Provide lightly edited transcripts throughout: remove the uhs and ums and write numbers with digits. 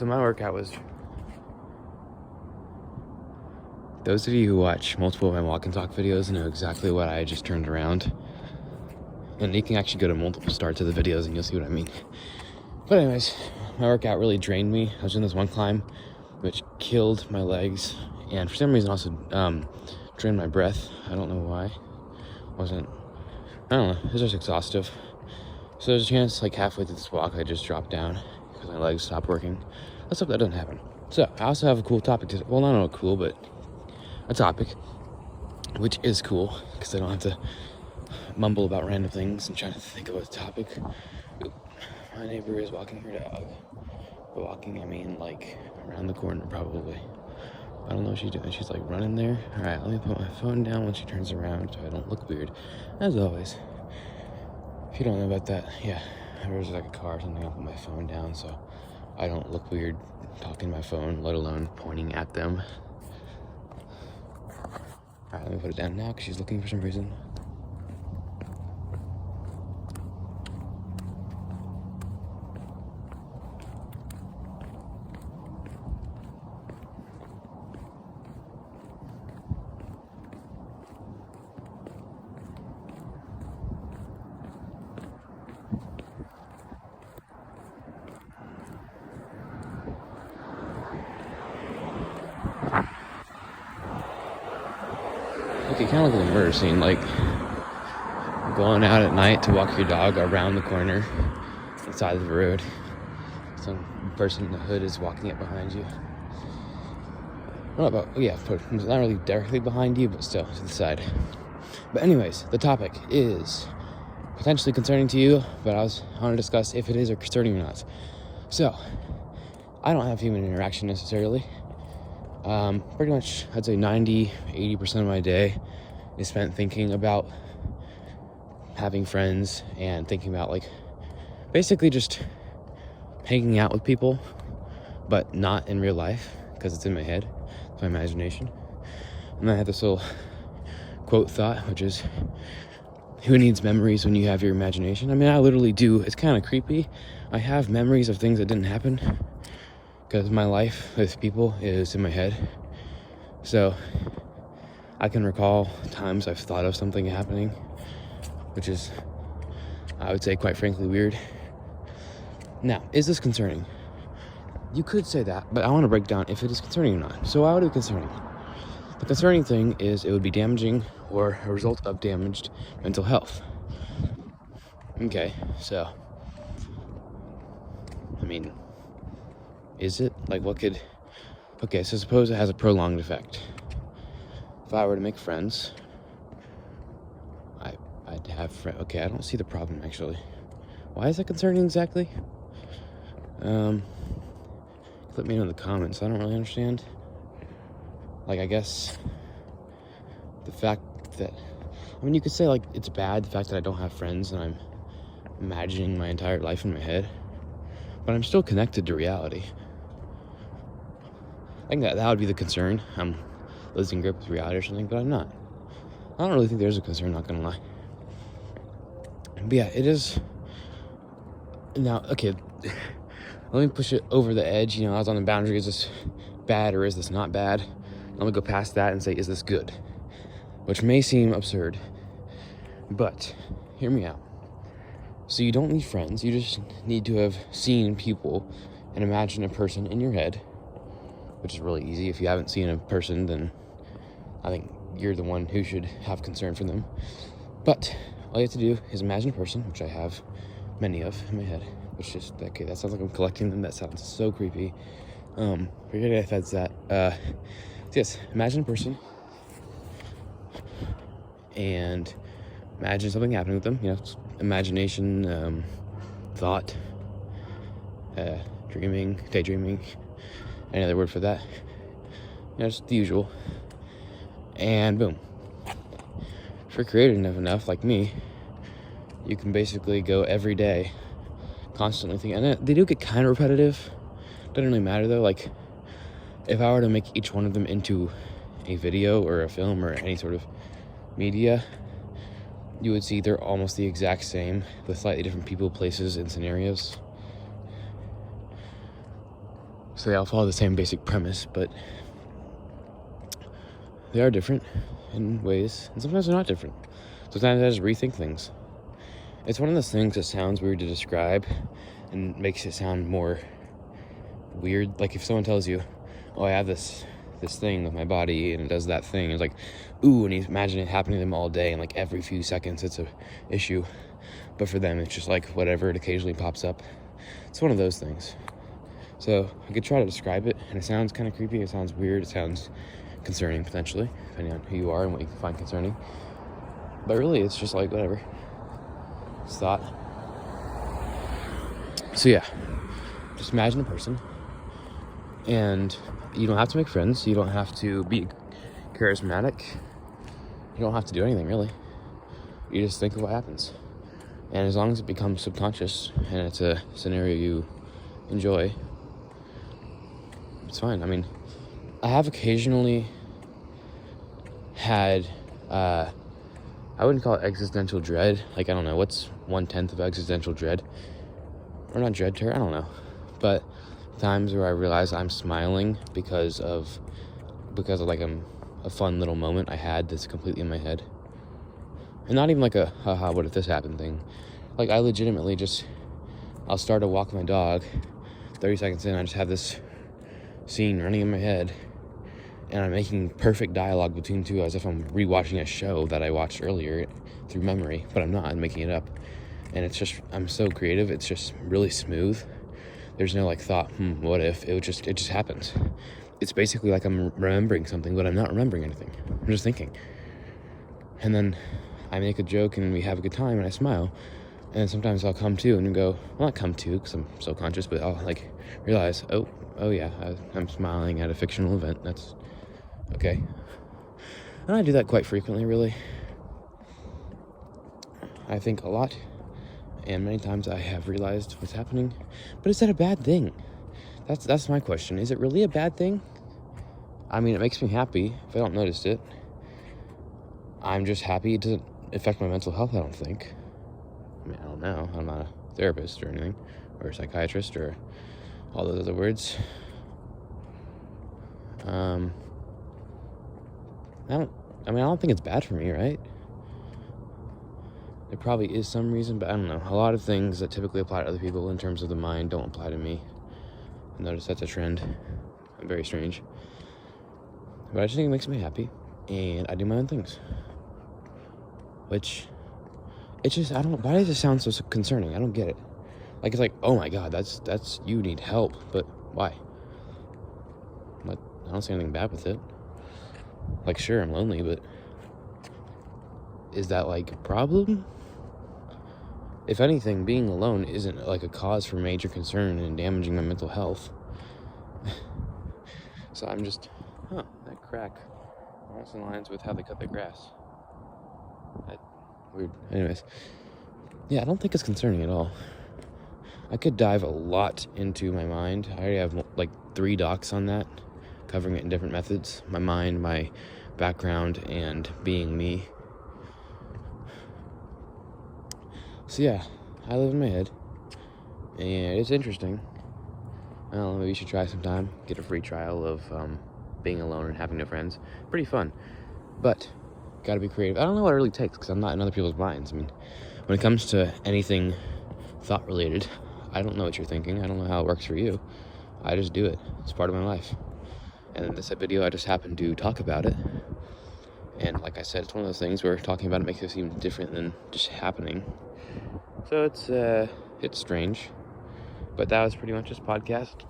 So my workout was... Those of you who watch multiple of my walk and talk videos know exactly what I just turned around. And you can actually go to multiple starts of the videos and you'll see what I mean. But anyways, my workout really drained me. I was in this one climb, which killed my legs. And for some reason also drained my breath. I don't know why. I don't know. It was just exhaustive. So there's a chance, like halfway through this walk, I just dropped down because my legs stopped working. Let's hope that doesn't happen. So I also have a cool topic to, well, not cool, but a topic, which is cool because I don't have to mumble about random things and try to think of a topic. Oop. My neighbor is walking her dog. By walking, I mean like around the corner probably. I don't know what she's doing. She's like running there. All right, let me put my phone down when she turns around so I don't look weird. As always. If you don't know about that, yeah, there was like a car or something, I'll put my phone down so I don't look weird talking to my phone, let alone pointing at them. Alright, let me put it down now because she's looking for some reason. Okay, kind of like a murder scene, like going out at night to walk your dog around the corner, the side of the road. Some person in the hood is walking up behind you. Not not really directly behind you, but still to the side. But anyways, the topic is potentially concerning to you, but I want to discuss if it is or concerning or not. So, I don't have human interaction necessarily. Pretty much, I'd say 80% of my day is spent thinking about having friends and thinking about, like, basically just hanging out with people, but not in real life, because it's in my head, it's my imagination. And I had this little quote thought, which is, who needs memories when you have your imagination? I mean, I literally do. It's kind of creepy. I have memories of things that didn't happen, because my life with people is in my head. So I can recall times I've thought of something happening, which is, I would say, quite frankly, weird. Now, is this concerning? You could say that, but I want to break down if it is concerning or not. So why would it be concerning? The concerning thing is it would be damaging or a result of damaged mental health. Okay, so, I mean, is it? Like, what could... Okay, so suppose it has a prolonged effect. If I were to make friends, I'd have friends. Okay, I don't see the problem, actually. Why is that concerning exactly? Let me know in the comments. I don't really understand. Like, I guess the fact that... I mean, you could say, like, it's bad, the fact that I don't have friends and I'm imagining my entire life in my head. But I'm still connected to reality. I think that would be the concern. I'm losing grip with reality or something, but I'm not. I don't really think there's a concern, not gonna lie. But yeah, it is... Now, okay, let me push it over the edge. You know, I was on the boundary. Is this bad or is this not bad? Let me go past that and say, is this good? Which may seem absurd, but hear me out. So you don't need friends. You just need to have seen people and imagine a person in your head, which is really easy. If you haven't seen a person, then I think you're the one who should have concern for them. But all you have to do is imagine a person, which I have many of in my head, which is, okay, that sounds like I'm collecting them. That sounds so creepy. Forget if that's that. So yes, imagine a person and imagine something happening with them. You know, imagination, thought, dreaming, daydreaming, any other word for that. You know, just the usual. And boom. If you're creative enough, like me, you can basically go every day, constantly thinking. And they do get kind of repetitive. Doesn't really matter though. Like, if I were to make each one of them into a video or a film or any sort of media, you would see they're almost the exact same with slightly different people, places, and scenarios. So they all follow the same basic premise, but they are different in ways, and sometimes they're not different. Sometimes I just rethink things. It's one of those things that sounds weird to describe and makes it sound more weird. Like if someone tells you, oh, I have this thing with my body and it does that thing, it's like, ooh, and you imagine it happening to them all day, and like every few seconds it's a issue. But for them, it's just like whatever, it occasionally pops up. It's one of those things. So I could try to describe it, and it sounds kind of creepy, it sounds weird, it sounds concerning potentially, depending on who you are and what you can find concerning. But really, it's just like whatever. It's thought. So yeah, just imagine a person, and you don't have to make friends, you don't have to be charismatic, you don't have to do anything really. You just think of what happens. And as long as it becomes subconscious and it's a scenario you enjoy, it's fine. I mean, I have occasionally had, I wouldn't call it existential dread. Like, I don't know, what's 1/10 of existential dread? Or not dread terror, I don't know. But times where I realize I'm smiling because of like a fun little moment I had that's completely in my head. And not even like a, haha, what if this happened thing. Like, I legitimately I'll start to walk my dog, 30 seconds in, I just have this scene running in my head, and I'm making perfect dialogue between two as if I'm rewatching a show that I watched earlier through memory, but I'm not, I'm making it up. And it's just, I'm so creative, it's just really smooth. There's no like thought, what if, it just happens. It's basically like I'm remembering something, but I'm not remembering anything. I'm just thinking. And then I make a joke and we have a good time and I smile. And then sometimes I'll come to and go, well, not come to because I'm so conscious, but I'll like realize, oh yeah, I'm smiling at a fictional event. That's okay. And I do that quite frequently, really. I think a lot. And many times I have realized what's happening. But is that a bad thing? That's my question. Is it really a bad thing? I mean, it makes me happy if I don't notice it. I'm just happy it doesn't affect my mental health, I don't think. I mean, I don't know. I'm not a therapist or anything, or a psychiatrist, or all those other words. I don't think it's bad for me, right? There probably is some reason, but I don't know. A lot of things that typically apply to other people in terms of the mind don't apply to me. I notice that's a trend. Very strange. But I just think it makes me happy, and I do my own things. Which, it's just, I don't know, why does it sound so concerning? I don't get it. Like, it's like, oh my god, that's you need help, but why? Like, I don't see anything bad with it. Like, sure, I'm lonely, but is that, like, a problem? If anything, being alone isn't, like, a cause for major concern and damaging my mental health. So I'm just, that crack almost aligns with how they cut the grass. Weird. Anyways, yeah, I don't think it's concerning at all. I could dive a lot into my mind. I already have like 3 docs on that, covering it in different methods. My mind, my background, and being me. So yeah, I live in my head, and it's interesting. I don't know, maybe you should try sometime. Get a free trial of being alone and having no friends. Pretty fun, but gotta be creative. I don't know what it really takes because I'm not in other people's minds. I mean, when it comes to anything thought related, I don't know what you're thinking. I don't know how it works for you. I just do it. It's part of my life. And in this video, I just happened to talk about it. And like I said, it's one of those things where talking about it makes it seem different than just happening. So it's strange. But that was pretty much this podcast.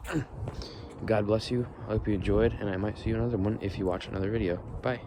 God bless you. I hope you enjoyed, and I might see you in another one if you watch another video. Bye.